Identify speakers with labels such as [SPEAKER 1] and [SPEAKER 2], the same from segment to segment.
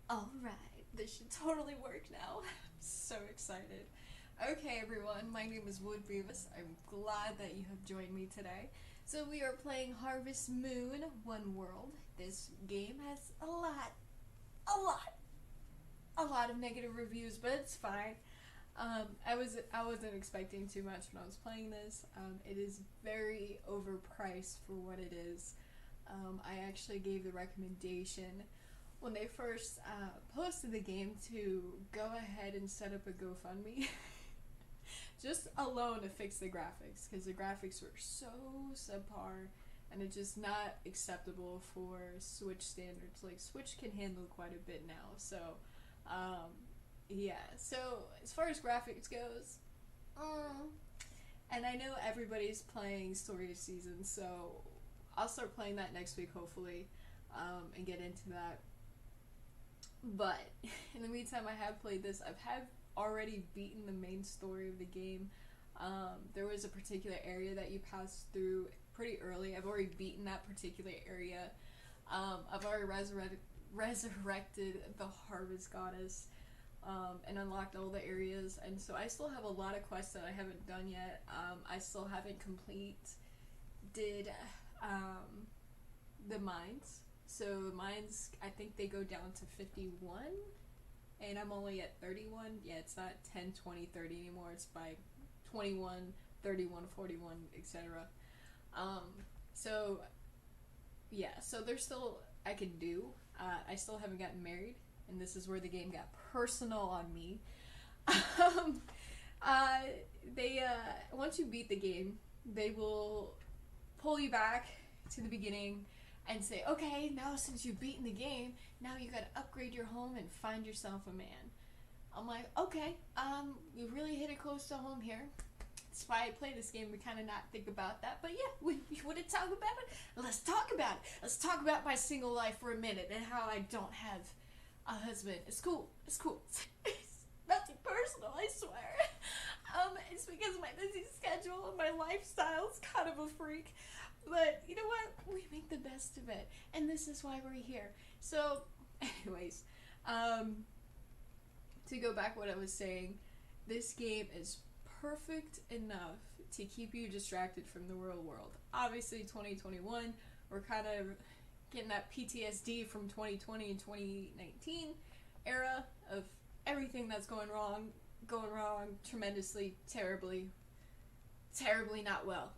[SPEAKER 1] Alright, this should totally work now. I'm so excited. Okay, everyone, my name is Wood Beavis. I'm glad that you have joined me today. So, we are playing Harvest Moon One World. This game has a lot of negative reviews, but it's fine. I wasn't expecting too much when I was playing this. It is very overpriced for what it is. I actually gave the recommendation when they first posted the game to go ahead and set up a GoFundMe just alone to fix the graphics, because the graphics were so subpar and it's just not acceptable for Switch standards. Like, Switch can handle quite a bit now, so um, yeah. So as far as graphics goes, and I know everybody's playing Story of Seasons, so I'll start playing that next week, hopefully, and get into that. But in the meantime, I have played this. Have already beaten the main story of the game. There was a particular area that you passed through pretty early. I've already beaten that particular area. I've already resurrected the Harvest Goddess, and unlocked all the areas. And so I still have a lot of quests that I haven't done yet. I still haven't did the mines. So the mines, I think they go down to 51, and I'm only at 31. Yeah, it's not 10, 20, 30 anymore. It's by 21, 31, 41, etc. Um, so yeah, so there's still I can do. I still haven't gotten married, and this is where the game got personal on me. um, uh, they once you beat the game, they will pull you back to the beginning and say, okay, now since you've beaten the game, now you gotta upgrade your home and find yourself a man. I'm like, okay, you really hit it close to home here. That's why I play this game. We kind of not think about that, but yeah, we want to talk about it. Let's talk about it. Let's talk about my single life for a minute and how I don't have a husband. It's cool. It's cool. It's nothing personal, I swear. It's because of my busy schedule and my lifestyle's kind of a freak. But you know what? We make the best of it, and this is why we're here. So, anyways, to go back what I was saying, this game is perfect enough to keep you distracted from the real world. Obviously, 2021, we're kind of getting that PTSD from 2020 and 2019 era of everything that's going wrong, tremendously, terribly not well.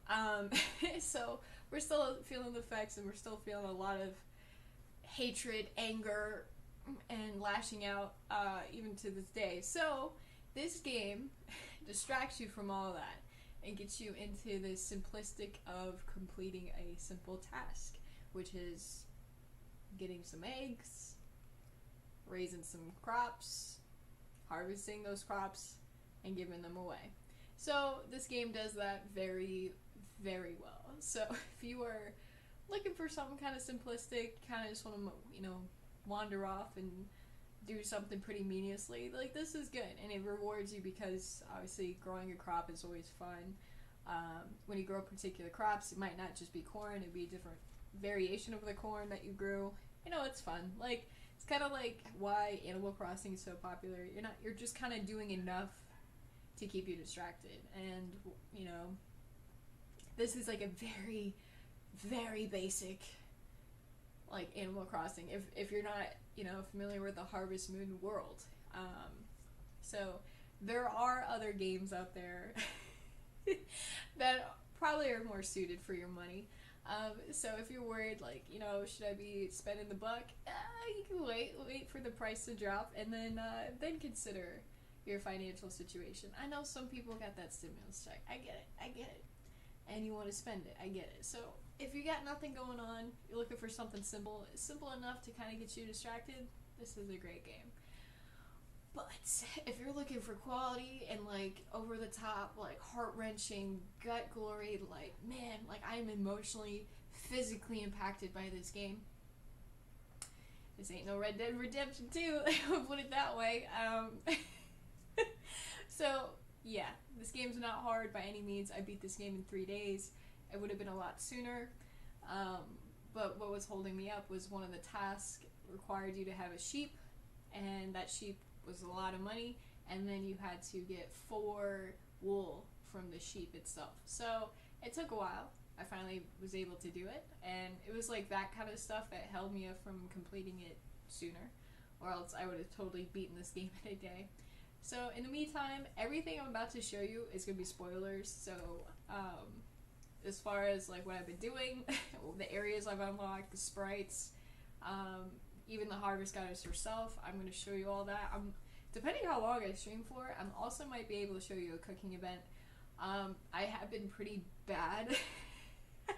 [SPEAKER 1] So we're still feeling the effects, and we're still feeling a lot of hatred, anger, and lashing out, even to this day. So this game distracts you from all that and gets you into the simplistic of completing a simple task, which is getting some eggs, raising some crops, harvesting those crops, and giving them away. So this game does that very, very well. So if you are looking for something kind of simplistic, kind of just want to, wander off and do something pretty meaninglessly, like, this is good, and it rewards you because obviously growing a crop is always fun. When you grow particular crops, it might not just be corn; it'd be a different variation of the corn that you grew. It's fun. Like, it's kind of like why Animal Crossing is so popular. You're just kind of doing enough to keep you distracted, and this is like a very, very basic, like, Animal Crossing. If you're not familiar with the Harvest Moon world, so there are other games out there that probably are more suited for your money. So if you're worried, like, should I be spending the buck? You can wait for the price to drop, and then consider your financial situation. I know some people got that stimulus check. I get it. And you want to spend it. I get it. So if you got nothing going on, you're looking for something simple enough to kind of get you distracted, this is a great game. But if you're looking for quality and, like, over the top, like, heart-wrenching, gut glory, like, man, like, I'm emotionally, physically impacted by this game, this ain't no Red Dead Redemption 2, I'll put it that way. So yeah, this game's not hard by any means. I beat this game in 3 days. It would have been a lot sooner, but what was holding me up was one of the tasks required you to have a sheep and that sheep was a lot of money, and then you had to get 4 wool from the sheep itself. So it took a while. I finally was able to do it, and it was like that kind of stuff that held me up from completing it sooner, or else I would have totally beaten this game in a day. So in the meantime, everything I'm about to show you is going to be spoilers. So as far as like what I've been doing, the areas I've unlocked, the sprites, even the Harvest Goddess herself, I'm going to show you all that. Depending how long I stream for, I'm also might be able to show you a cooking event. I have been pretty bad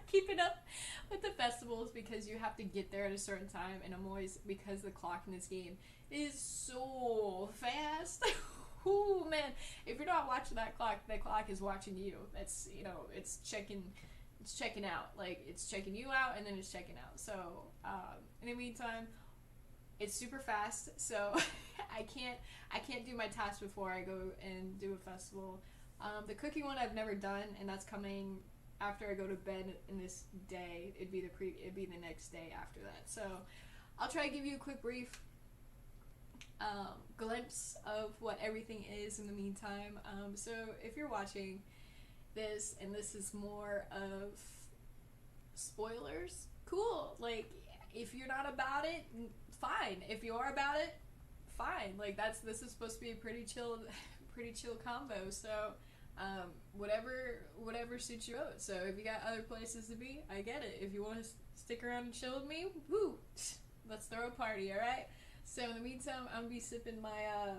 [SPEAKER 1] keeping up with the festivals because you have to get there at a certain time, and I'm always, because the clock in this game is so fast. Ooh, man, if you're not watching that clock is watching you. That's, you know, it's checking out. Like, it's checking you out, and then it's checking out. So in the meantime, it's super fast, so I can't do my tasks before I go and do a festival. The cooking one I've never done, and that's coming after I go to bed in this day. It'd be the next day after that. So I'll try to give you a quick brief glimpse of what everything is in the meantime. So if you're watching this and this is more of spoilers, cool. Like, if you're not about it, fine. If you are about it, fine. Like, this is supposed to be a pretty chill combo. So whatever suits your own. So if you got other places to be, I get it. If you want to stick around and chill with me, woo, let's throw a party, all right? So in the meantime, I'm gonna be sipping my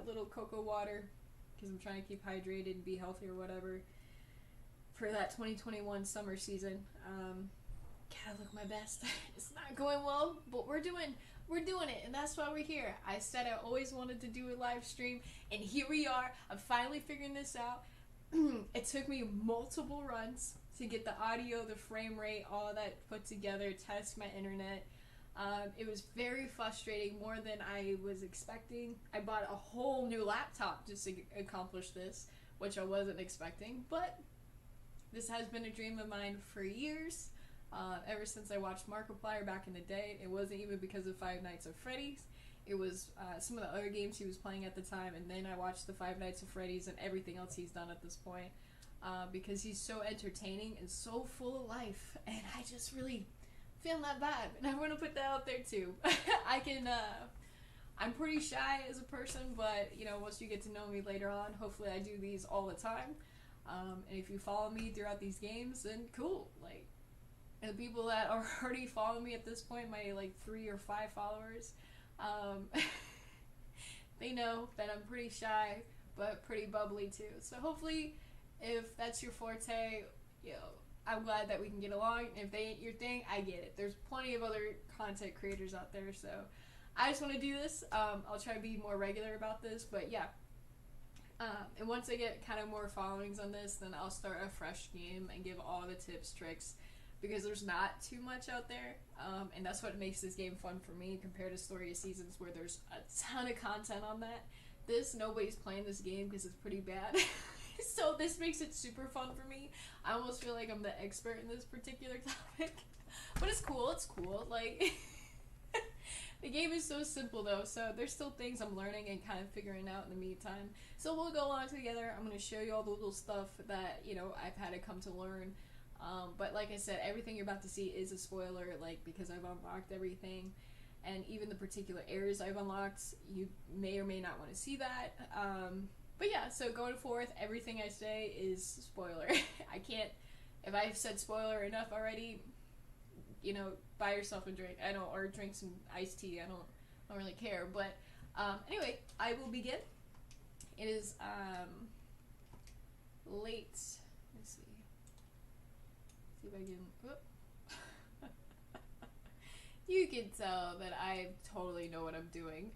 [SPEAKER 1] little cocoa water because I'm trying to keep hydrated and be healthy or whatever for that 2021 summer season. Gotta look my best. It's not going well, but we're doing it, and that's why we're here. I said I always wanted to do a live stream, and here we are. I'm finally figuring this out. It took me multiple runs to get the audio, the frame rate, all of that put together, test my internet. It was very frustrating, more than I was expecting. I bought a whole new laptop just to accomplish this, which I wasn't expecting, but this has been a dream of mine for years. Ever since I watched Markiplier back in the day. It wasn't even because of Five Nights at Freddy's. It was some of the other games he was playing at the time, and then I watched the Five Nights at Freddy's and everything else he's done at this point, because he's so entertaining and so full of life, and I just really feel that vibe, and I want to put that out there too. I'm pretty shy as a person, but, you know, once you get to know me later on, hopefully I do these all the time, and if you follow me throughout these games, then cool. Like, and the people that are already following me at this point, my like 3 or 5 followers, they know that I'm pretty shy, but pretty bubbly too. So hopefully, if that's your forte, you know, I'm glad that we can get along. If they ain't your thing, I get it. There's plenty of other content creators out there, so I just want to do this. I'll try to be more regular about this, but yeah. And once I get kind of more followings on this, then I'll start a fresh game and give all the tips, tricks, because there's not too much out there, and that's what makes this game fun for me compared to Story of Seasons, where there's a ton of content on that. Nobody's playing this game because it's pretty bad. So this makes it super fun for me. I almost feel like I'm the expert in this particular topic. But it's cool, like, the game is so simple though, so there's still things I'm learning and kind of figuring out in the meantime. So we'll go on together. I'm going to show you all the little stuff that, you know, I've had to come to learn. But like I said, everything you're about to see is a spoiler, like, because I've unlocked everything, and even the particular areas I've unlocked, you may or may not want to see that. But yeah, so going forth, everything I say is spoiler. I can't, if I've said spoiler enough already, you know, buy yourself a drink. Or drink some iced tea. I don't really care. But anyway, I will begin. It is late. Let's see. See if I can. Whoop. You can tell that I totally know what I'm doing.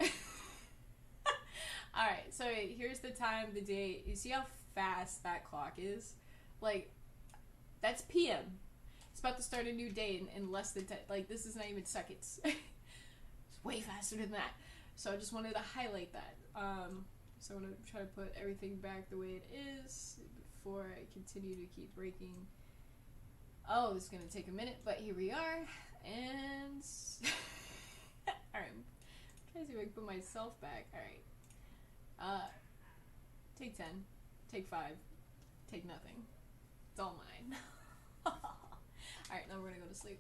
[SPEAKER 1] Alright, so here's the time, the day. You see how fast that clock is? Like, that's PM. It's about to start a new day in less than 10. Like, this is not even seconds. It's way faster than that. So I just wanted to highlight that. So I'm going to try to put everything back the way it is before I continue to keep breaking. Oh, this is going to take a minute, but here we are. And alright, try to see if I can put myself back. Alright. Take 10. Take 5. Take nothing. It's all mine. Alright, now we're gonna go to sleep.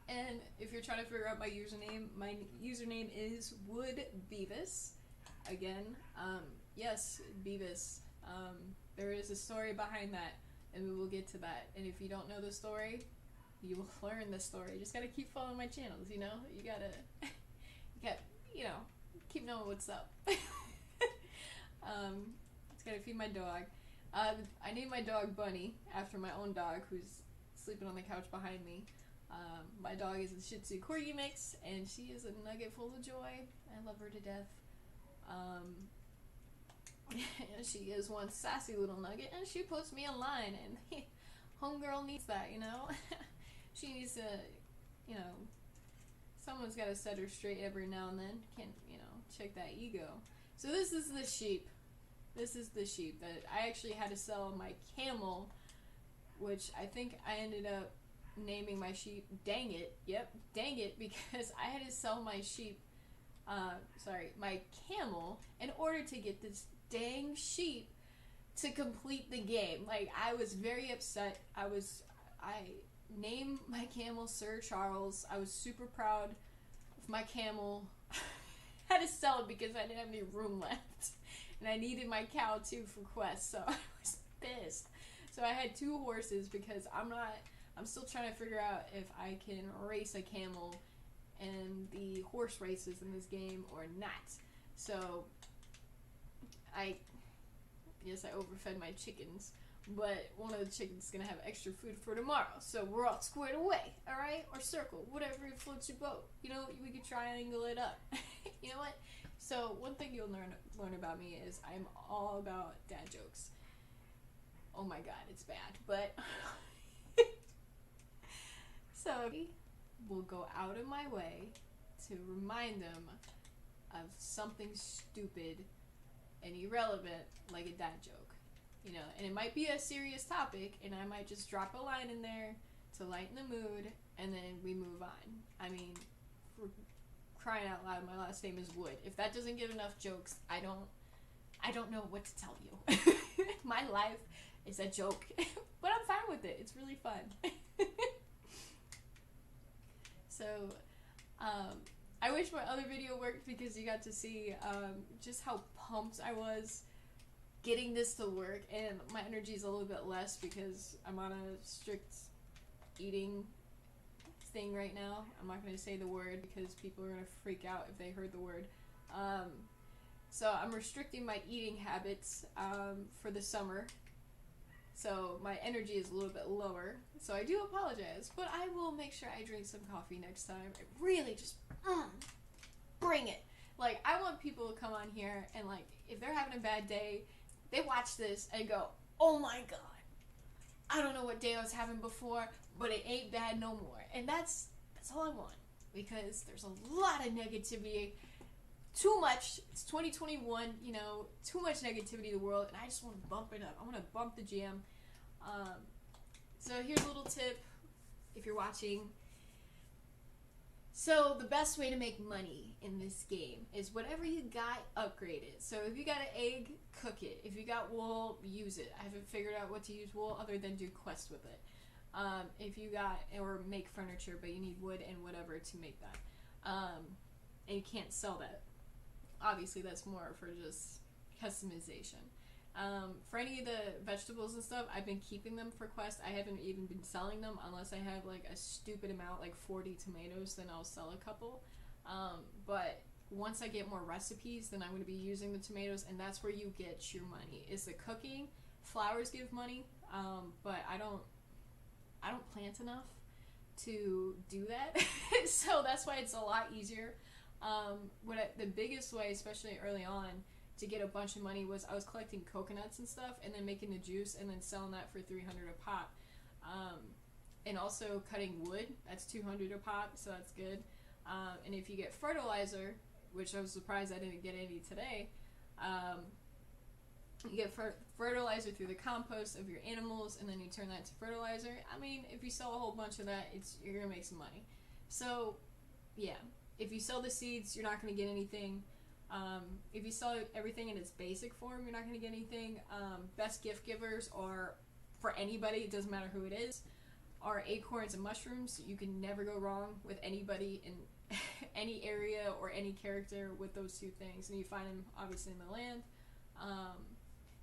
[SPEAKER 1] And if you're trying to figure out my username is Wood Beavis. Again, yes, Beavis. There is a story behind that, and we will get to that. And if you don't know the story, you will learn the story. You just gotta keep following my channels, you know? You gotta, keep knowing what's up. Just gotta feed my dog. I named my dog Bunny after my own dog, who's sleeping on the couch behind me. My dog is a Shih Tzu Corgi mix, and she is a nugget full of joy. I love her to death. She is one sassy little nugget, and she puts me in line, and homegirl needs that, you know? She needs to, someone's got to set her straight every now and then. Can't, check that ego. So this is the sheep. This is the sheep that I actually had to sell my camel, which I think I ended up naming my sheep Dang It. Yep, Dang It, because I had to sell my sheep, my camel, in order to get this dang sheep to complete the game. Like, I was very upset. I named my camel Sir Charles. I was super proud of my camel. I had to sell it because I didn't have any room left. And I needed my cow too for quests, so I was pissed. So I had 2 horses because I'm still trying to figure out if I can race a camel in the horse races in this game or not. So I overfed my chickens, but one of the chickens is gonna have extra food for tomorrow. So we're all squared away, alright? Or circle, whatever floats your boat. We could triangle it up. You know what? So one thing you'll learn about me is I'm all about dad jokes. Oh my god, it's bad, but so we'll go out of my way to remind them of something stupid and irrelevant like a dad joke. And it might be a serious topic, and I might just drop a line in there to lighten the mood, and then we move on. I mean, for crying out loud, my last name is Wood. If that doesn't get enough jokes, I don't know what to tell you. My life is a joke, but I'm fine with it. It's really fun. So, I wish my other video worked because you got to see just how pumped I was getting this to work, and my energy is a little bit less because I'm on a strict eating thing right now. I'm not going to say the word because people are going to freak out if they heard the word. So I'm restricting my eating habits for the summer. So my energy is a little bit lower. So I do apologize, but I will make sure I drink some coffee next time. I really just bring it. Like, I want people to come on here and, like, if they're having a bad day, they watch this and go, oh my god, I don't know what day I was having before, but it ain't bad no more. And that's all I want, because there's a lot of negativity. Too much. It's 2021, too much negativity in the world, and I just want to bump it up. I want to bump the jam. So here's a little tip if you're watching. So the best way to make money in this game is whatever you got, upgrade it. So if you got an egg, cook it. If you got wool, use it. I haven't figured out what to use wool other than do quests with it. If you got, or make furniture, but you need wood and whatever to make that. And you can't sell that. Obviously, that's more for just customization. For any of the vegetables and stuff, I've been keeping them for quests. I haven't even been selling them unless I have like a stupid amount, like 40 tomatoes, then I'll sell a couple. But once I get more recipes, then I'm going to be using the tomatoes, and that's where you get your money. Is the cooking. Flowers give money, but I don't plant enough to do that. So that's why it's a lot easier. The biggest way, especially early on, to get a bunch of money was I was collecting coconuts and stuff, and then making the juice, and then selling that for 300 a pop. And also cutting wood, that's 200 a pop, so that's good. And if you get fertilizer, which I was surprised I didn't get any today, You get fertilizer through the compost of your animals, and then you turn that to fertilizer. I mean, if you sell a whole bunch of that, you're gonna make some money. So, yeah, if you sell the seeds, you're not gonna get anything. If you sell everything in its basic form, you're not gonna get anything. Best gift givers are, for anybody, it doesn't matter who it is, are acorns and mushrooms. You can never go wrong with anybody in any area or any character with those two things, and you find them obviously in the land.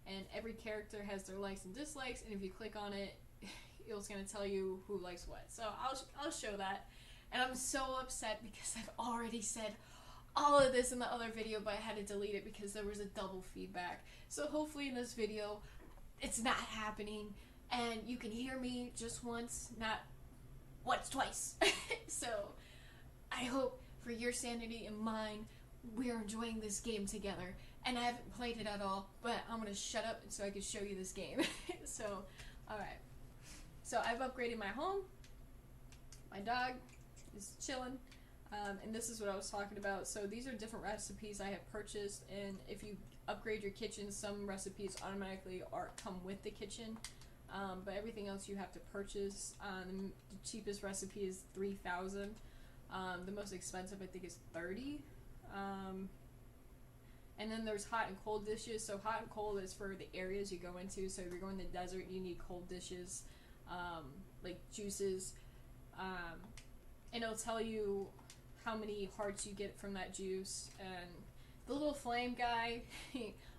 [SPEAKER 1] And every character has their likes and dislikes, and if you click on it, it's going to tell you who likes what. So I'll show that. And I'm so upset because I've already said all of this in the other video, but I had to delete it because there was a double feedback. So hopefully in this video, it's not happening, and you can hear me just once, not once, twice. So I hope for your sanity and mine, we're enjoying this game together. And I haven't played it at all, but I'm going to shut up so I can show you this game. So, alright. So I've upgraded my home. My dog is chilling. And this is what I was talking about. So these are different recipes I have purchased. And if you upgrade your kitchen, some recipes automatically come with the kitchen. But everything else you have to purchase. The cheapest recipe is 3,000. The most expensive I think is 30. And then there's hot and cold dishes. So hot and cold is for the areas you go into. So if you're going to the desert, you need cold dishes, like juices. And it'll tell you how many hearts you get from that juice. And the little flame guy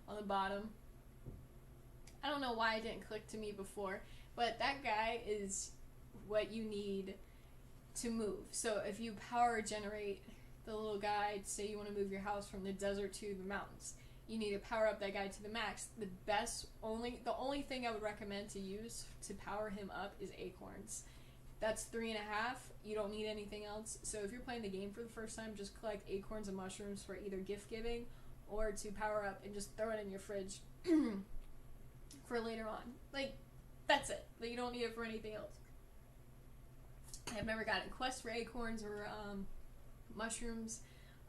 [SPEAKER 1] on the bottom, I don't know why it didn't click to me before, but that guy is what you need to move. So if you power generate the little guy, say you want to move your house from the desert to the mountains, you need to power up that guy to the max. The only thing I would recommend to use to power him up is acorns. That's 3.5. You don't need anything else. So if you're playing the game for the first time, just collect acorns and mushrooms for either gift giving or to power up, and just throw it in your fridge for later on. Like, that's it. Like, you don't need it for anything else. I've never gotten quests for acorns or mushrooms,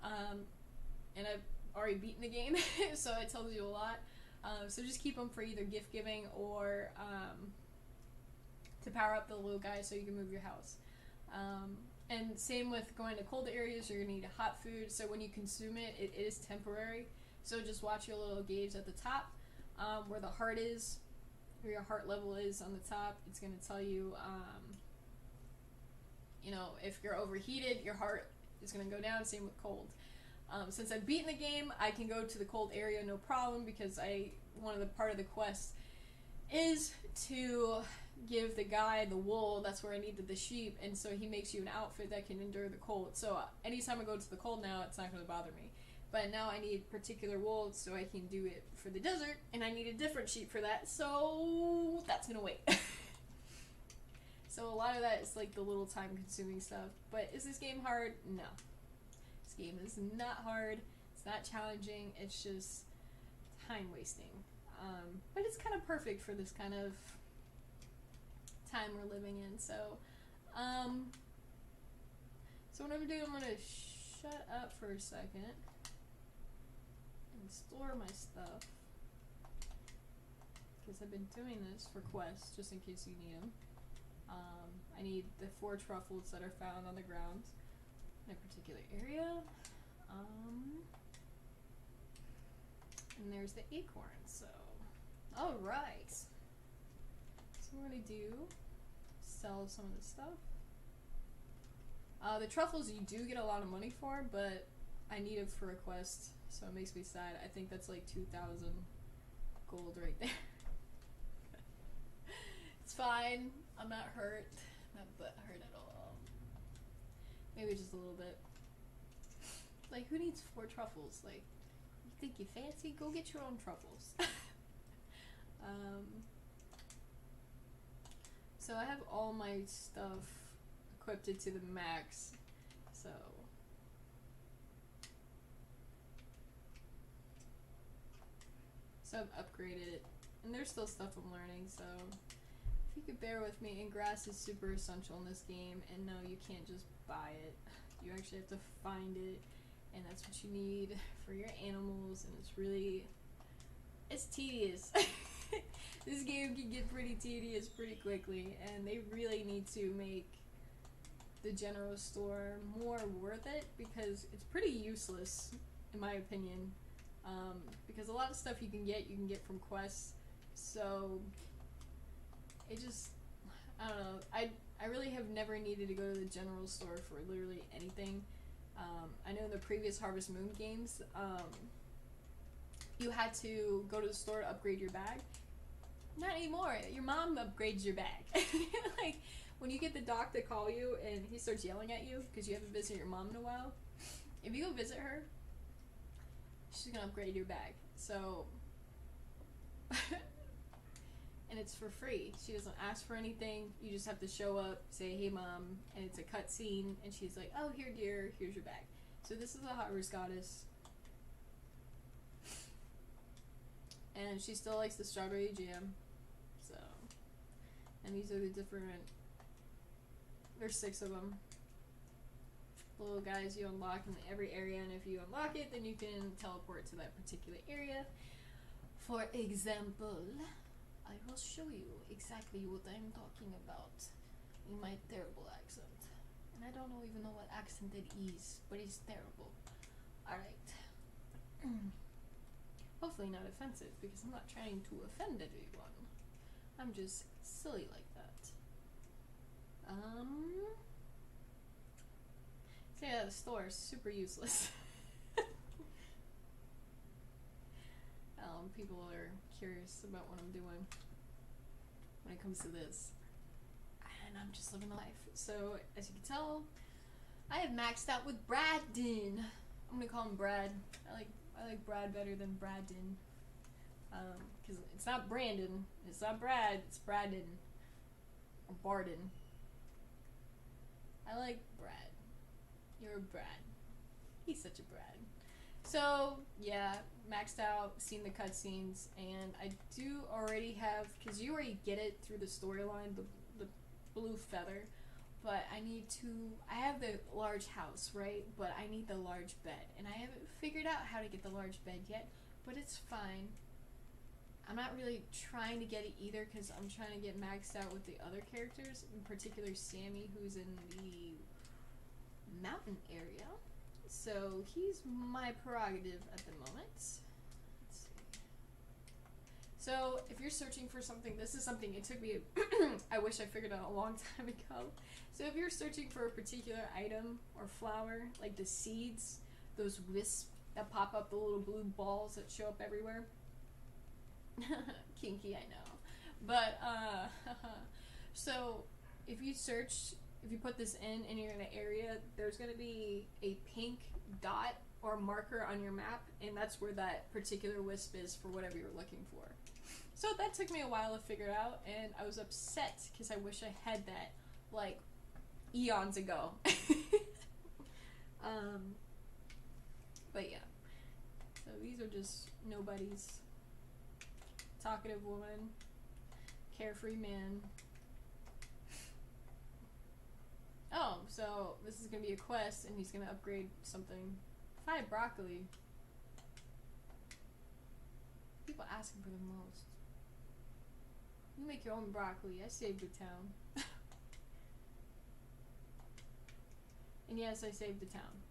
[SPEAKER 1] and I've already beaten the game, so it tells you a lot. So just keep them for either gift giving or to power up the little guy so you can move your house. And same with going to cold areas, you're gonna need hot food. So when you consume it, it is temporary. So just watch your little gauge at the top, where the heart is, where your heart level is on the top. It's gonna tell you, you know, if you're overheated, your heart is going to go down. Same with cold. Since I've beaten the game, I can go to the cold area no problem, because one of the part of the quest is to give the guy the wool. That's where I needed the sheep, and so he makes you an outfit that can endure the cold. So anytime I go to the cold now, it's not going to bother me. But now I need particular wool so I can do it for the desert, and I need a different sheep for that, so that's going to wait. So a lot of that is like the little time consuming stuff. But is this game hard? No. This game is not hard. It's not challenging. It's just time wasting. But it's kind of perfect for this kind of time we're living in. So, so what I'm doing, I'm going to shut up for a second and store my stuff, because I've been doing this for quests, just in case you need them. I need the 4 truffles that are found on the ground in a particular area. And there's the acorn. So, alright. So what we're going to do, sell some of the stuff. The truffles you do get a lot of money for, but I need it for a quest, so it makes me sad. I think that's like 2,000 gold right there. It's fine. I'm not hurt. Not butt hurt at all. Maybe just a little bit. Like, who needs 4 truffles? Like, you think you fancy? Go get your own truffles. So I have all my stuff equipped to the max. So I've upgraded it. And there's still stuff I'm learning, so if you could bear with me. And grass is super essential in this game, and no, you can't just buy it. You actually have to find it, and that's what you need for your animals, and it's tedious. This game can get pretty tedious pretty quickly, and they really need to make the general store more worth it, because it's pretty useless in my opinion. Because a lot of stuff you can get from quests, so it just, I don't know, I really have never needed to go to the general store for literally anything. I know in the previous Harvest Moon games, you had to go to the store to upgrade your bag. Not anymore. Your mom upgrades your bag. Like, when you get the doc to call you and he starts yelling at you because you haven't visited your mom in a while, if you go visit her, she's gonna upgrade your bag. So, and it's for free. She doesn't ask for anything. You just have to show up, say, hey mom, and it's a cutscene, and she's like, oh, here dear, here's your bag. So this is a Harvest Goddess. And she still likes the strawberry jam. So, and these are the different, there's 6 of them. Little guys you unlock in every area, and if you unlock it, then you can teleport to that particular area. For example, I will show you exactly what I'm talking about in my terrible accent. And I don't even know what accent it is, but it's terrible. Alright. Hopefully not offensive, because I'm not trying to offend everyone. I'm just silly like that. So yeah, the store is super useless. People are curious about what I'm doing when it comes to this. And I'm just living life. So, as you can tell, I have maxed out with Braddon. I'm gonna call him Brad. I like Brad better than Braddon. Because it's not Brandon, it's not Brad, it's Braddon. Or Bardon. I like Brad. You're a Brad. He's such a Brad. So, yeah, maxed out, seen the cutscenes, and I do already have, because you already get it through the storyline, the blue feather, but I have the large house, right? But I need the large bed, and I haven't figured out how to get the large bed yet, but it's fine. I'm not really trying to get it either, because I'm trying to get maxed out with the other characters, in particular Sammy, who's in the mountain area. So he's my prerogative at the moment. Let's see. So if you're searching for something, this is something it took me, I wish I figured out a long time ago. So if you're searching for a particular item or flower, like the seeds, those wisps that pop up, the little blue balls that show up everywhere. Kinky, I know. But, so if you put this in and you're in an area, there's going to be a pink dot or marker on your map, and that's where that particular wisp is for whatever you're looking for. So that took me a while to figure out, and I was upset because I wish I had that, like, eons ago. But yeah. So these are just nobodies. Talkative woman. Carefree man. Oh, so this is gonna be a quest, and he's gonna upgrade something. 5 broccoli. People asking for the most. You make your own broccoli. I saved the town. And yes, I saved the town.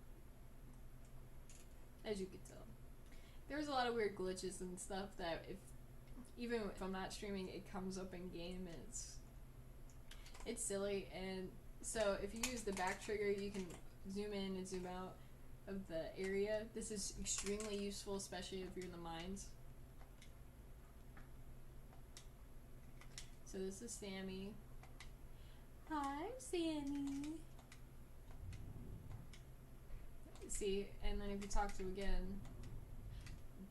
[SPEAKER 1] As you could tell. There's a lot of weird glitches and stuff that even if I'm not streaming, it comes up in game, and it's silly. And so if you use the back trigger, you can zoom in and zoom out of the area. This is extremely useful, especially if you're in the mines. So this is Sammy. Hi, Sammy. See, and then if you talk to again,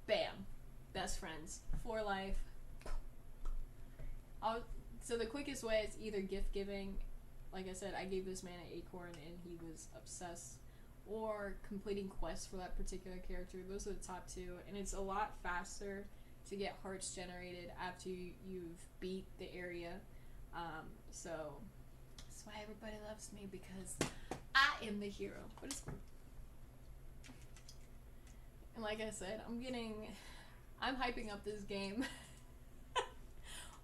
[SPEAKER 1] bam, best friends for life. So the quickest way is either gift giving. Like I said, I gave this man an acorn and he was obsessed. Or completing quests for that particular character. Those are the top 2. And it's a lot faster to get hearts generated after you've beat the area. So that's why everybody loves me, because I am the hero. But it's cool. And like I said, I'm hyping up this game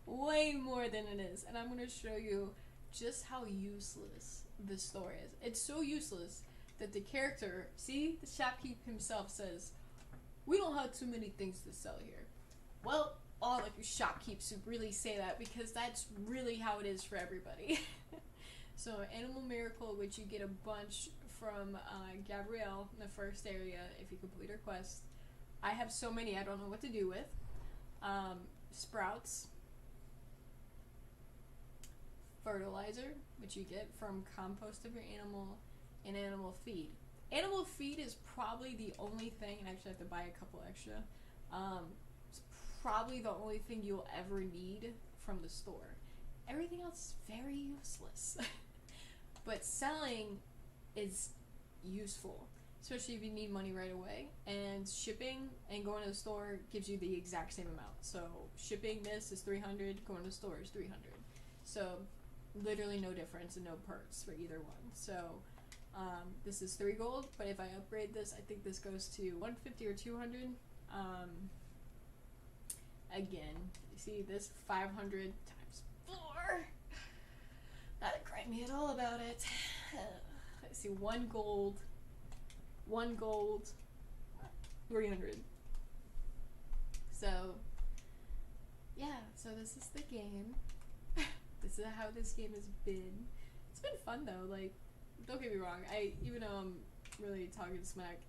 [SPEAKER 1] way more than it is, and I'm going to show you just how useless this store is. It's so useless that the character, see, the shopkeep himself says, "We don't have too many things to sell here." Well, all like shopkeeps really say that because that's really how it is for everybody. So Animal Miracle, which you get a bunch from Gabrielle in the first area if you complete her quest. I have so many I don't know what to do with. Sprouts. Fertilizer, which you get from compost of your animal, and animal feed. Animal feed is probably the only thing, and actually I have to buy a couple extra. It's probably the only thing you'll ever need from the store. Everything else is very useless. But selling is useful, especially if you need money right away. And shipping and going to the store gives you the exact same amount. So shipping this is 300, going to the store is 300. So literally no difference and no perks for either one. So this is 3 gold, but if I upgrade this, I think this goes to 150 or 200. Again, you see this 500 times 4. Not to cry me at all about it. I see 1 gold, 300. So yeah, so this is the game. This is how this game has been. It's been fun though, like, don't get me wrong, even though I'm really talking smack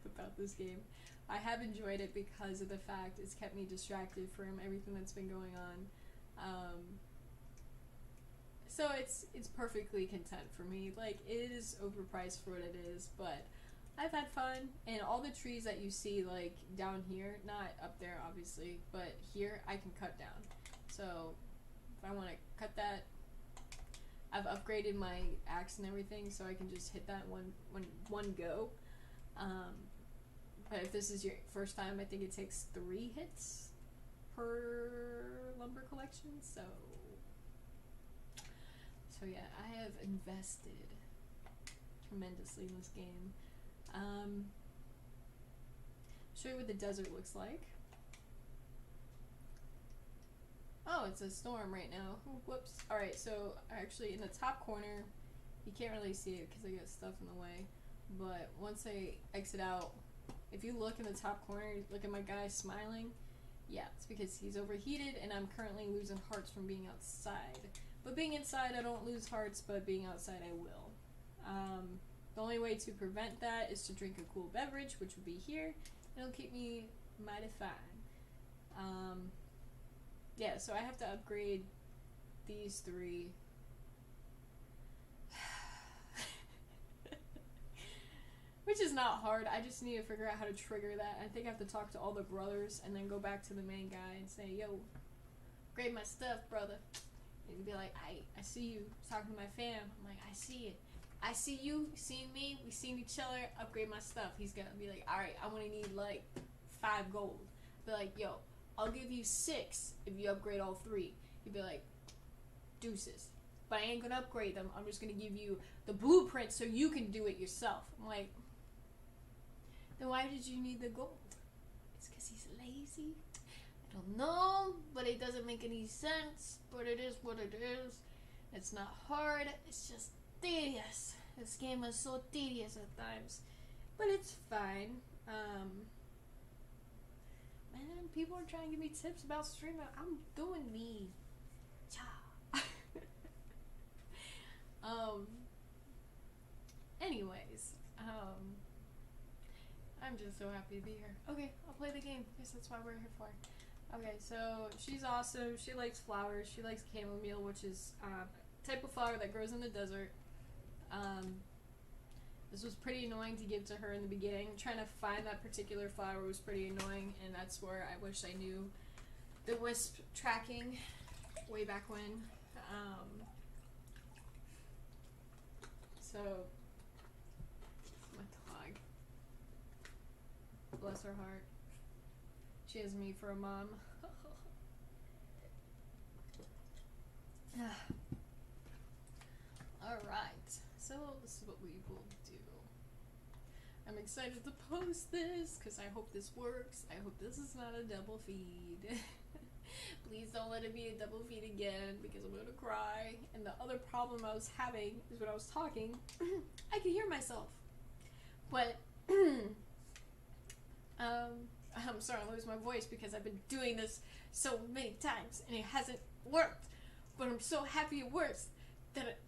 [SPEAKER 1] about this game, I have enjoyed it because of the fact it's kept me distracted from everything that's been going on. So it's perfectly content for me. Like, it is overpriced for what it is, but I've had fun, and all the trees that you see, like, down here, not up there obviously, but here, I can cut down. So if I want to cut that, I've upgraded my axe and everything, so I can just hit that one go. But if this is your first time, I think it takes 3 hits per lumber collection. So yeah, I have invested tremendously in this game. Show you what the desert looks like. Oh, it's a storm right now. Oh, whoops. Alright, so actually in the top corner, you can't really see it because I got stuff in the way, but once I exit out, if you look in the top corner, look at my guy smiling, yeah, it's because he's overheated and I'm currently losing hearts from being outside. But being inside, I don't lose hearts, but being outside, I will. The only way to prevent that is to drink a cool beverage, which would be here. It'll keep me mighty fine. Yeah, so I have to upgrade these 3. Which is not hard, I just need to figure out how to trigger that. I think I have to talk to all the brothers and then go back to the main guy and say, "Yo, upgrade my stuff, brother." And he'd be like, I see you talking to my fam. I'm like, "I see it. I see you seeing me, we seen each other, upgrade my stuff." He's gonna be like, "Alright, I wanna need like 5 gold. Be like, "Yo, I'll give you 6 if you upgrade all 3. He'd be like, "Deuces. But I ain't gonna upgrade them. I'm just gonna give you the blueprint so you can do it yourself." I'm like, then why did you need the gold? It's because he's lazy? I don't know, but it doesn't make any sense. But it is what it is. It's not hard. It's just tedious. This game is so tedious at times. But it's fine. Man, people are trying to give me tips about streaming. I'm doing me. Cha. Anyways, I'm just so happy to be here. Okay, I'll play the game. I guess that's why we're here for. Okay, so she's awesome. She likes flowers. She likes chamomile, which is a type of flower that grows in the desert. This was pretty annoying to give to her in the beginning. Trying to find that particular flower was pretty annoying, and that's where I wish I knew the wisp tracking way back when. So, my dog. Bless her heart. She has me for a mom. Alright, so this is what we will do. I'm excited to post this because I hope this works. I hope this is not a double feed. Please don't let it be a double feed again because I'm gonna cry. And the other problem I was having is when I was talking, I could hear myself. But I'm starting to lose my voice because I've been doing this so many times and it hasn't worked. But I'm so happy it works that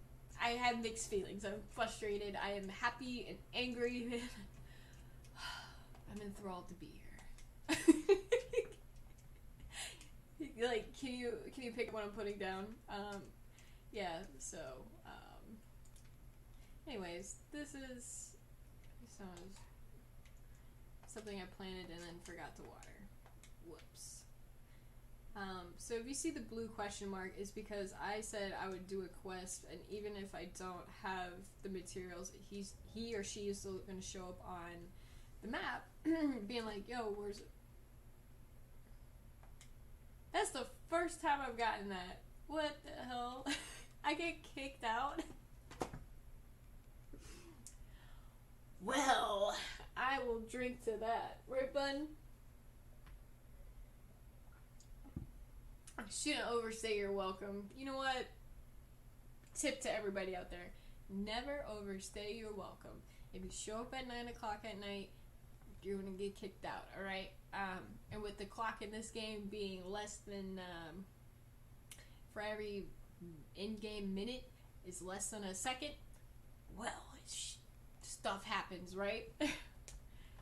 [SPEAKER 1] I have mixed feelings. I'm frustrated. I am happy and angry. I'm enthralled to be here. Like, can you pick up what I'm putting down? Yeah. So, anyways, this is something I planted and then forgot to water. Whoops. So if you see the blue question mark, it's because I said I would do a quest, and even if I don't have the materials, he or she is still going to show up on the map, being like, yo, where's it? That's the first time I've gotten that. What the hell? I get kicked out? Well, I will drink to that. Right, bun? Shouldn't overstay your welcome. You know what? Tip to everybody out there. Never overstay your welcome. If you show up at 9 o'clock at night, you're going to get kicked out, alright? And with the clock in this game being less than, for every in-game minute is less than a second, well, stuff happens, right? And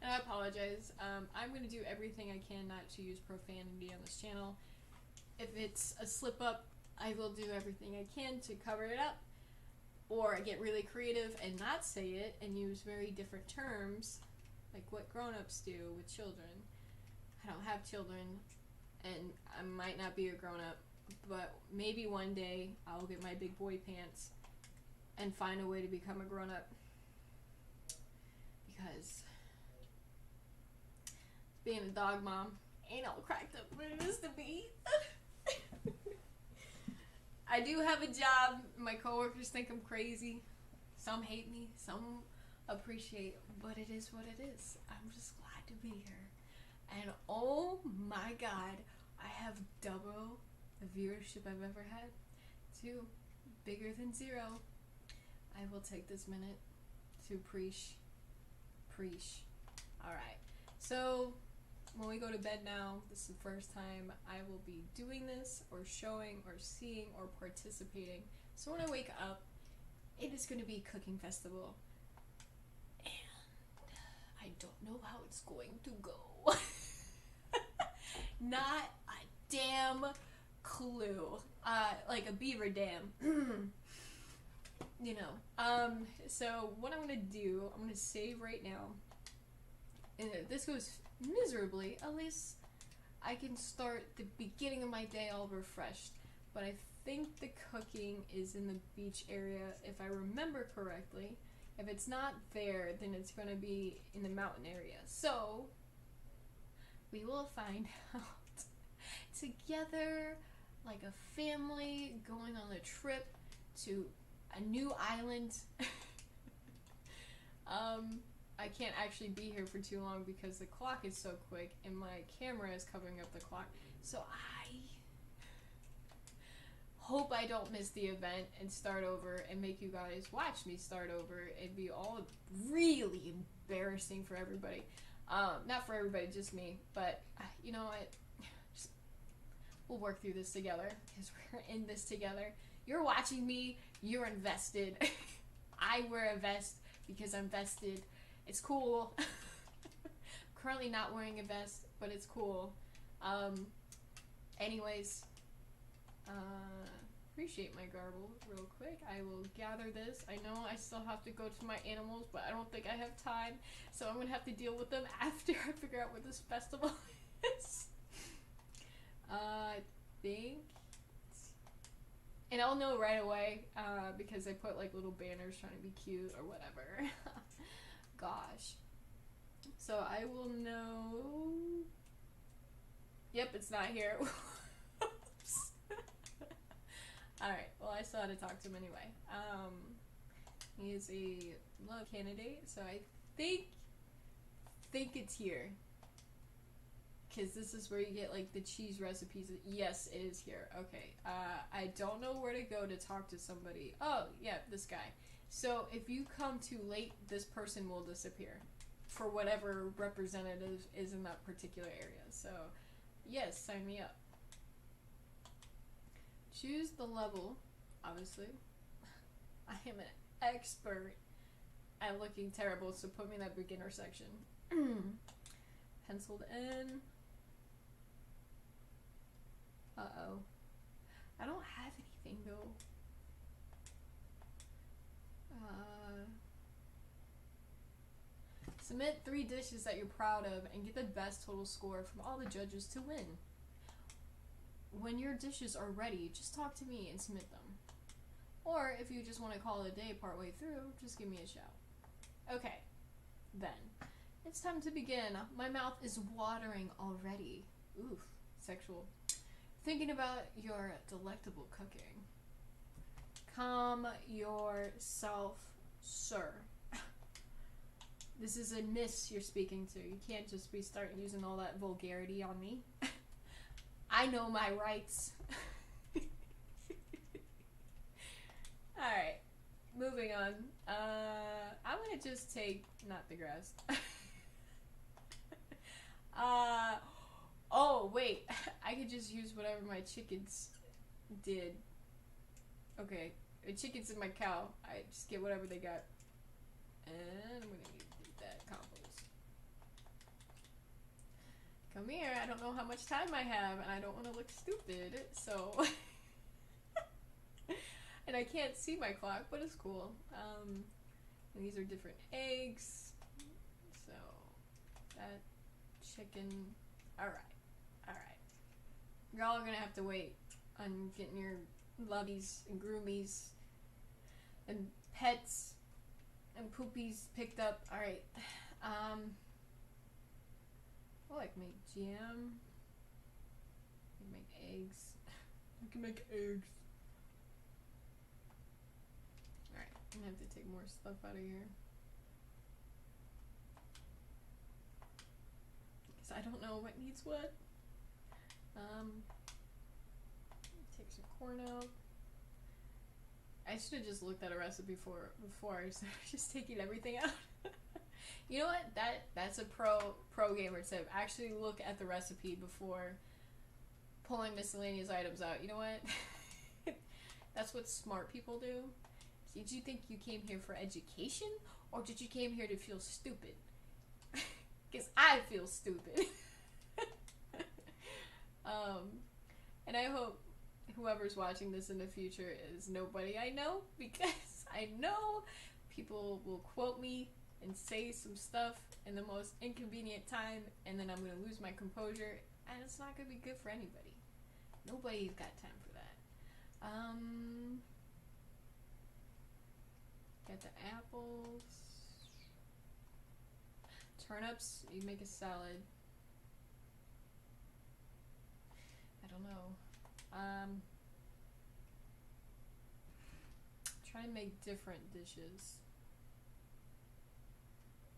[SPEAKER 1] I apologize. I'm going to do everything I can not to use profanity on this channel. If it's a slip-up, I will do everything I can to cover it up. Or I get really creative and not say it and use very different terms, like what grown-ups do with children. I don't have children, and I might not be a grown-up, but maybe one day I'll get my big boy pants and find a way to become a grown-up. Because being a dog mom ain't all cracked up what it is to be. I do have a job. My coworkers think I'm crazy. Some hate me, some appreciate, but it is what it is. I'm just glad to be here. And oh my god, I have double the viewership I've ever had. 2, bigger than 0. I will take this minute to preach. Alright, so when we go to bed now, this is the first time I will be doing this, or showing, or seeing, or participating. So when I wake up, it is going to be cooking festival. And I don't know how it's going to go. Not a damn clue. Like a beaver dam. You know. So what I'm going to do, I'm going to save right now. And if this goes miserably, at least I can start the beginning of my day all refreshed. But I think the cooking is in the beach area, if I remember correctly. If it's not there, then it's going to be in the mountain area. So we will find out together, like a family going on a trip to a new island. I can't actually be here for too long because the clock is so quick and my camera is covering up the clock. So I hope I don't miss the event and start over and make you guys watch me start over. It'd be all really embarrassing for everybody. Not for everybody, just me. But you know what? We'll work through this together because we're in this together. You're watching me. You're invested. I wear a vest because I'm vested. It's cool. Currently not wearing a vest, but it's cool. Anyways, appreciate my garble real quick. I will gather this. I know I still have to go to my animals, but I don't think I have time. So I'm going to have to deal with them after I figure out what this festival is. I think... And I'll know right away, because I put like little banners trying to be cute or whatever. Gosh. So I will know... Yep, it's not here. Alright, well I still had to talk to him anyway. He is a love candidate, so I think think it's here. Because this is where you get, like, the cheese recipes. Yes, it is here. Okay. I don't know where to go to talk to somebody. Oh, yeah, this guy. So, if you come too late, this person will disappear. For whatever representative is in that particular area. So, yes, sign me up. Choose the level, obviously. I am an expert at looking terrible, so put me in that beginner section. Penciled in. Uh-oh. I don't have anything, though. Submit 3 dishes that you're proud of and get the best total score from all the judges to win. When your dishes are ready, just talk to me and submit them. Or if you just want to call it a day partway through, just give me a shout. Okay, then. It's time to begin. My mouth is watering already. Oof, sexual. Thinking about your delectable cooking. Calm yourself, sir. This is a miss you're speaking to. You can't just be starting using all that vulgarity on me. I know my rights. Alright, moving on. I'm gonna just take, not the grass. Oh, wait. I could just use whatever my chickens did. Okay, the chickens and my cow. I just get whatever they got. And I'm gonna need that compost. Come here, I don't know how much time I have, and I don't want to look stupid, so... And I can't see my clock, but it's cool. And these are different eggs. So, that chicken... Alright. Y'all are gonna have to wait on getting your lovies and groomies and pets and poopies picked up. Alright. Oh, I can make jam. I can make eggs. I can make eggs. Alright, I'm gonna have to take more stuff out of here. Because I don't know what needs what. Take some corn out. I should have just looked at a recipe before I started just taking everything out. You know what? That's a pro gamer tip. Actually look at the recipe before pulling miscellaneous items out. You know what? That's what smart people do. Did you think you came here for education, or did you came here to feel stupid? Because I feel stupid. And I hope whoever's watching this in the future is nobody I know, because I know people will quote me and say some stuff in the most inconvenient time, and then I'm going to lose my composure, and it's not going to be good for anybody. Nobody's got time for that. Got the apples. Turnips, you make a salad. I don't know. Try and make different dishes.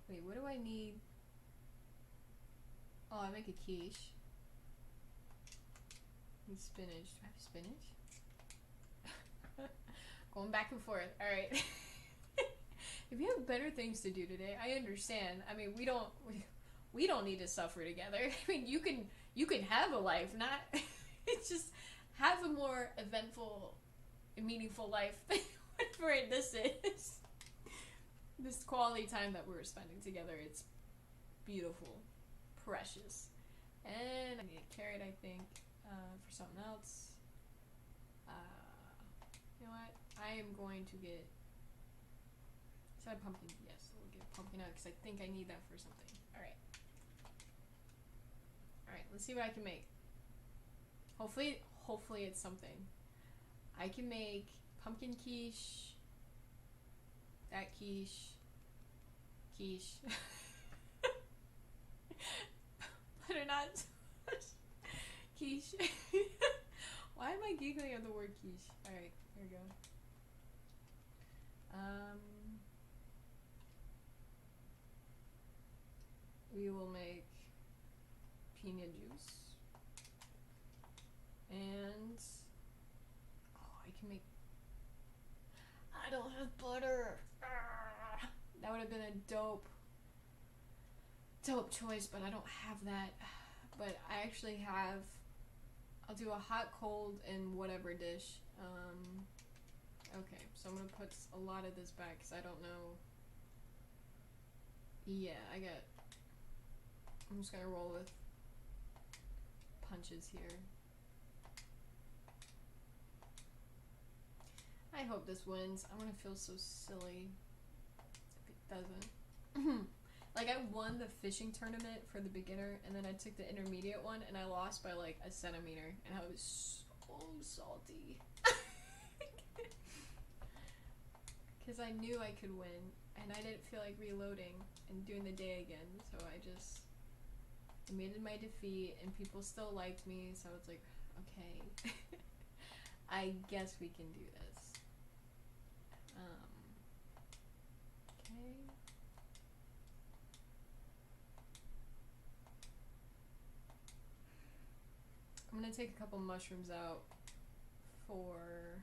[SPEAKER 1] Wait, what do I need? Oh, I make a quiche. Need spinach. Do I have spinach? Going back and forth. Alright. If you have better things to do today, I understand. I mean, we don't need to suffer together. I mean, you can have a life, not it's just have a more eventful and meaningful life than whatever this is. This quality time that we're spending together, it's beautiful, precious. And I need a carrot, I think, for something else. You know what? I am going to get... Should I have pumpkin? Yes, we'll get pumpkin out because I think I need that for something. Alright. Alright, let's see what I can make. Hopefully it's something. I can make pumpkin quiche. That quiche. Butternut quiche. Why am I giggling at the word quiche? Alright, here we go. We don't have butter. That would have been a dope choice, but I don't have that. But I actually have, I'll do a hot, cold, and whatever dish. Okay, so I'm gonna put a lot of this back because I don't know. Yeah, I'm just gonna roll with punches here. I hope this wins. I'm gonna feel so silly if it doesn't. Like, I won the fishing tournament for the beginner, and then I took the intermediate one, and I lost by like a centimeter, and I was so salty. Because I knew I could win, and I didn't feel like reloading and doing the day again, so I just admitted my defeat, and people still liked me, so I was like, okay, I guess we can do this. Okay. I'm gonna take a couple mushrooms out for...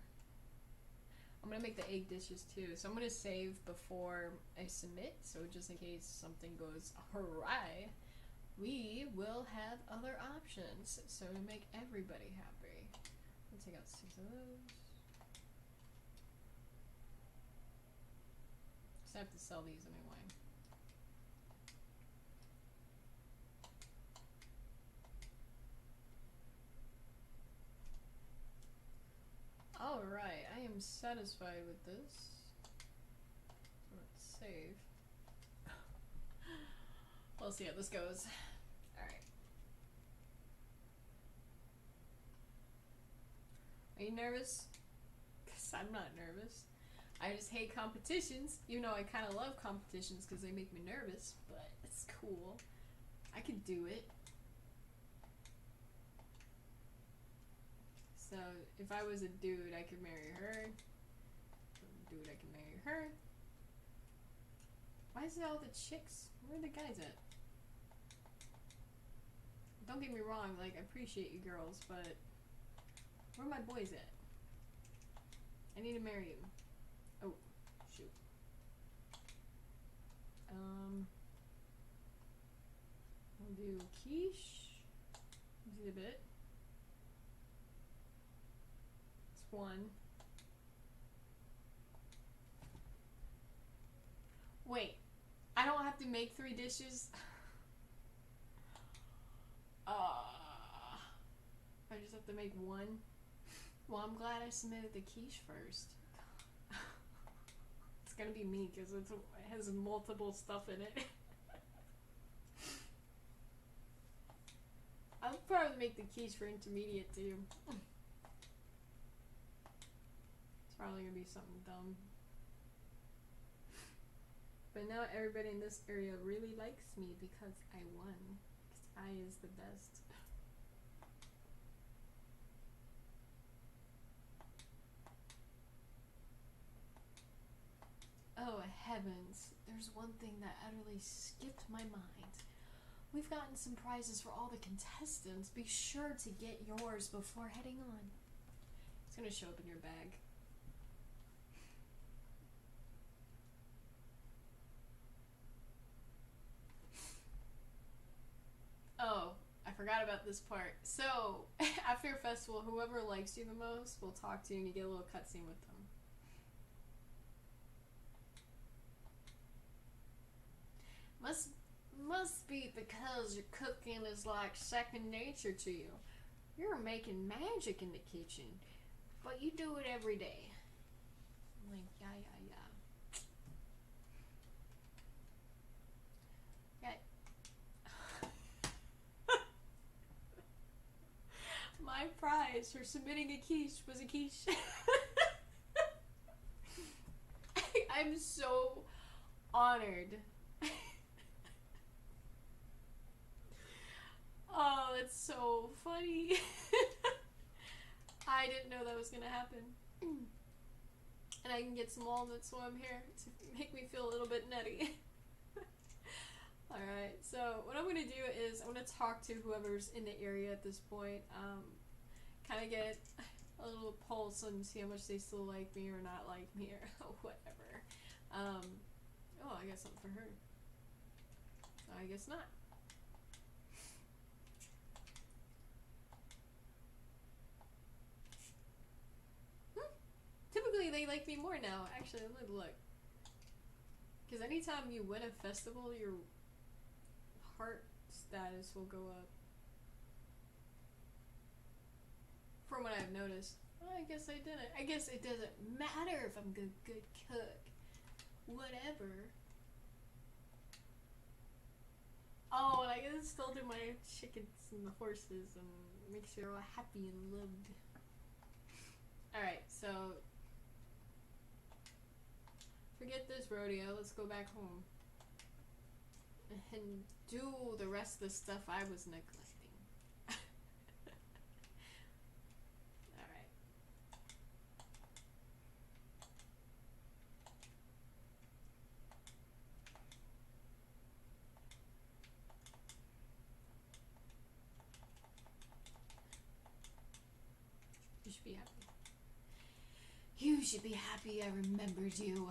[SPEAKER 1] I'm gonna make the egg dishes too, so I'm gonna save before I submit, so just in case something goes awry, we will have other options, so to make everybody happy. Let's take out 6 of those. Because I have to sell these anyway. Alright, I am satisfied with this. So let's save. We'll see how this goes. Alright. Are you nervous? Because I'm not nervous. I just hate competitions, even though I kind of love competitions because they make me nervous, but it's cool. I could do it. So, if I was a dude, I could marry her. If I was a dude, I could marry her. Why is it all the chicks? Where are the guys at? Don't get me wrong, like, I appreciate you girls, but where are my boys at? I need to marry you. Oh, shoot. We'll do quiche. Do a bit. One. Wait, I don't have to make 3 dishes? I just have to make 1? Well, I'm glad I submitted the quiche first. It's gonna be me because it has multiple stuff in it. I'll probably make the quiche for intermediate too. Probably gonna be something dumb. But now everybody in this area really likes me because I won. Because I is the best. Oh heavens, there's one thing that utterly skipped my mind. We've gotten some prizes for all the contestants. Be sure to get yours before heading on. It's gonna show up in your bag. Oh, I forgot about this part. So, after a festival, whoever likes you the most will talk to you and you get a little cutscene with them. Must be because your cooking is like second nature to you. You're making magic in the kitchen, but you do it every day. I'm like, yeah. My prize for submitting a quiche was a quiche. I'm so honored. Oh, that's so funny. I didn't know that was gonna happen. And I can get some walnuts while I'm here to make me feel a little bit nutty. Alright, so what I'm gonna do is I'm gonna talk to whoever's in the area at this point. Kind of get a little pulse and see how much they still like me or not like me or whatever. Oh, I got something for her. I guess not. Typically, they like me more now. Actually, let me look. Because anytime you win a festival, your heart status will go up. From what I've noticed. Well, I guess I didn't. I guess it doesn't matter if I'm a good cook. Whatever. Oh, and I gotta still do my chickens and the horses and make sure they're all happy and loved. Alright, so forget this rodeo, let's go back home and do the rest of the stuff I was neglecting. Alright. You should be happy. You should be happy I remembered you.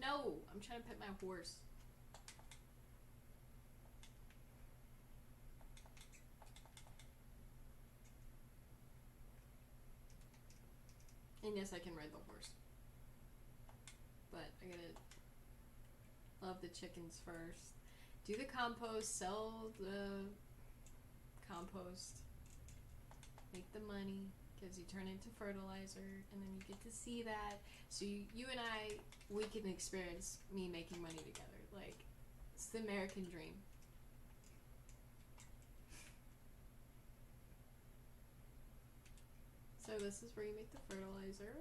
[SPEAKER 1] No, I'm trying to pet my horse. And yes, I can ride the horse. But I gotta love the chickens first. Do the compost, sell the compost, make the money, because you turn it into fertilizer, and then you get to see that. So you and I, we can experience me making money together. Like, it's the American dream. So this is where you make the fertilizer.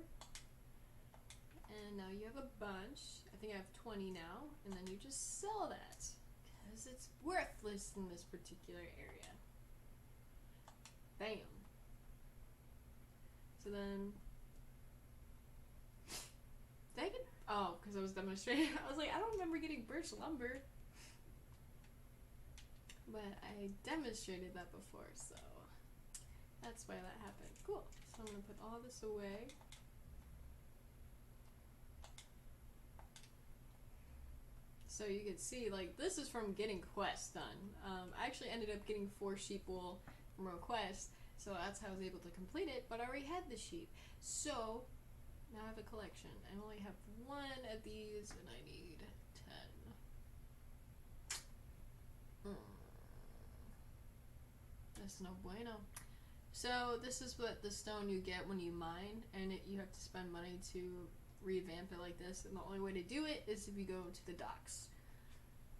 [SPEAKER 1] And now you have a bunch. I think I have 20 now. And then you just sell that, because it's worthless in this particular area. Bam. So then, did I get, oh, because I was demonstrating. I was like, I don't remember getting birch lumber. But I demonstrated that before, so that's why that happened. Cool. So I'm going to put all this away. So you can see, like, this is from getting quests done. I actually ended up getting 4 sheep wool from a quest. So that's how I was able to complete it, but I already had the sheep. So, now I have a collection. I only have 1 of these, and I need 10. That's no bueno. So, this is what the stone you get when you mine, and you have to spend money to revamp it like this, and the only way to do it is if you go to the docks,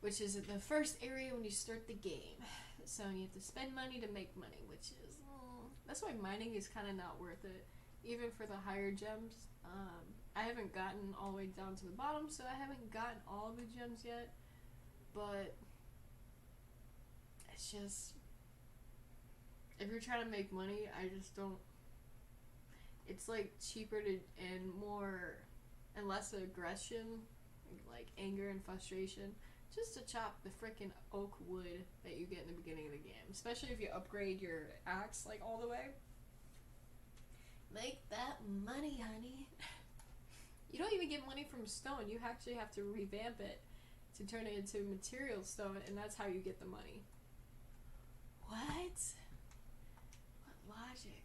[SPEAKER 1] which is the first area when you start the game. So, you have to spend money to make money, which is... that's why mining is kind of not worth it, even for the higher gems. I haven't gotten all the way down to the bottom, so I haven't gotten all the gems yet, but it's just, if you're trying to make money, I just don't, it's like cheaper to, and more, and less aggression, like anger and frustration, just to chop the frickin' oak wood that you get in the beginning of the game. Especially if you upgrade your axe, like, all the way. Make that money, honey. You don't even get money from stone. You actually have to revamp it to turn it into material stone, and that's how you get the money. What? What logic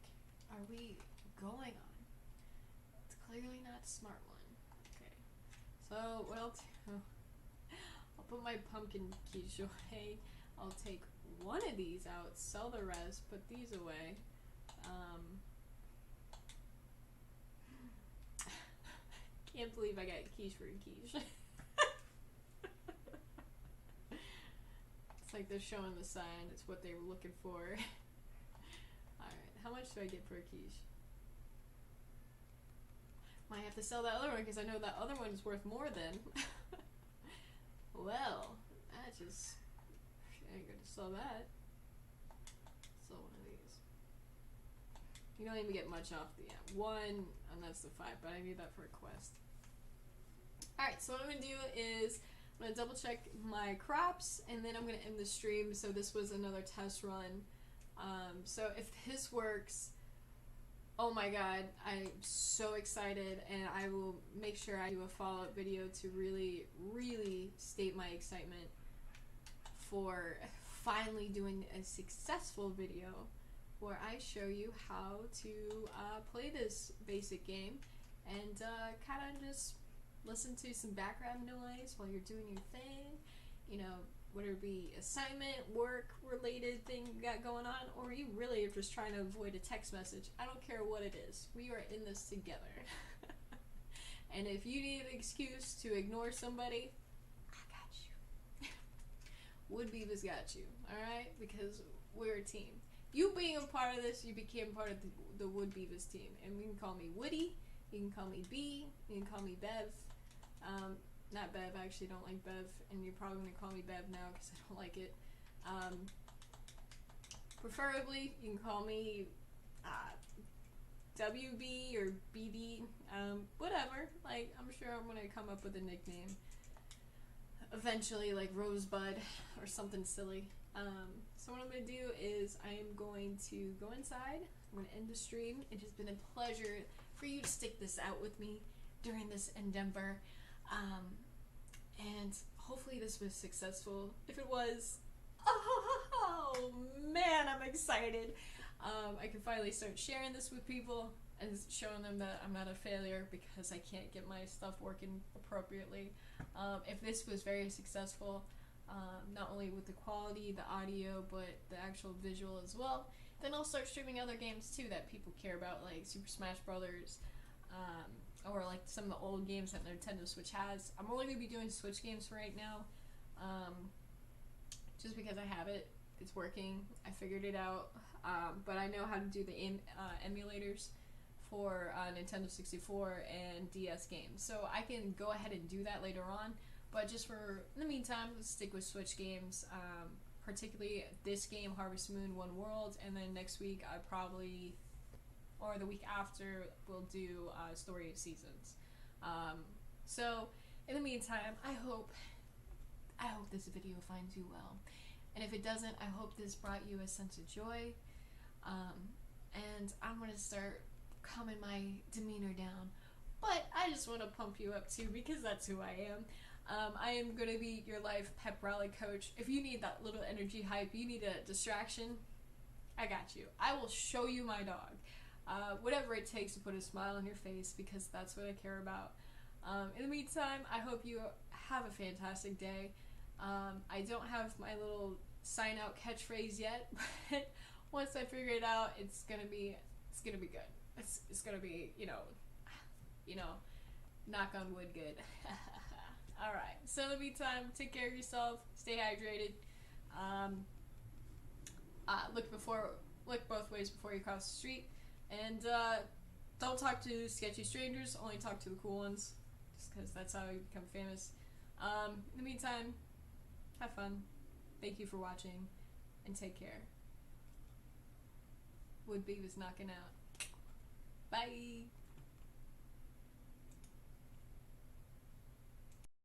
[SPEAKER 1] are we going on? It's clearly not a smart one. Okay. So, what else? I'll put my pumpkin quiche away. I'll take 1 of these out, sell the rest, put these away. Can't believe I got quiche for a quiche. It's like they're showing the sign. It's what they were looking for. Alright, how much do I get for a quiche? Might have to sell that other one because I know that other one's worth more than. Well, I just ain't gonna sell that. Sell 1 of these. You don't even get much off the 1, and that's the 5, but I need that for a quest. Alright, so what I'm gonna do is I'm gonna double check my crops, and then I'm gonna end the stream. So this was another test run. So if this works, Oh my god, I'm so excited, and I will make sure I do a follow-up video to really, really state my excitement for finally doing a successful video where I show you how to play this basic game and kind of just listen to some background noise while you're doing your thing, you know, whether it be assignment, work related thing you got going on, or you really are just trying to avoid a text message. I don't care what it is. We are in this together. And if you need an excuse to ignore somebody, I got you. Wood Beavis got you, alright? Because we're a team. You being a part of this, you became part of the Wood Beavis team. And you can call me Woody, you can call me B, you can call me Bev. Not Bev, I actually don't like Bev, and you're probably going to call me Bev now because I don't like it. Preferably, you can call me WB or BB, whatever. Like, I'm sure I'm going to come up with a nickname eventually, like Rosebud or something silly. So what I'm going to do is I am going to go inside, I'm going to end the stream. It has been a pleasure for you to stick this out with me during this endeavor. And hopefully this was successful. If it was, oh man, I'm excited. I can finally start sharing this with people and showing them that I'm not a failure because I can't get my stuff working appropriately. If this was very successful, not only with the quality, the audio, but the actual visual as well, then I'll start streaming other games too that people care about, like Super Smash Brothers, or like some of the old games that Nintendo Switch has. I'm only going to be doing Switch games for right now, just because I have it. It's working. I figured it out, but I know how to do the emulators for Nintendo 64 and DS games, so I can go ahead and do that later on. But just for in the meantime, let's stick with Switch games, particularly this game, Harvest Moon One World, and then next week I probably, or the week after, we'll do Story of Seasons. So in the meantime, I hope this video finds you well, and if it doesn't, I hope this brought you a sense of joy. And I'm gonna start calming my demeanor down, but I just want to pump you up too because that's who I am. I am going to be your life pep rally coach. If you need that little energy hype, you need a distraction, I got you. I will show you my dog. Whatever it takes to put a smile on your face, because that's what I care about. In the meantime, I hope you have a fantastic day. I don't have my little sign out catchphrase yet, but once I figure it out, it's gonna be good. It's gonna be, you know, knock on wood good. Alright, so in the meantime, take care of yourself, stay hydrated, look both ways before you cross the street, and don't talk to sketchy strangers, only talk to the cool ones, just because that's how you become famous. In the meantime, have fun, thank you for watching, and take care. Wood Beavis knocking out. Bye!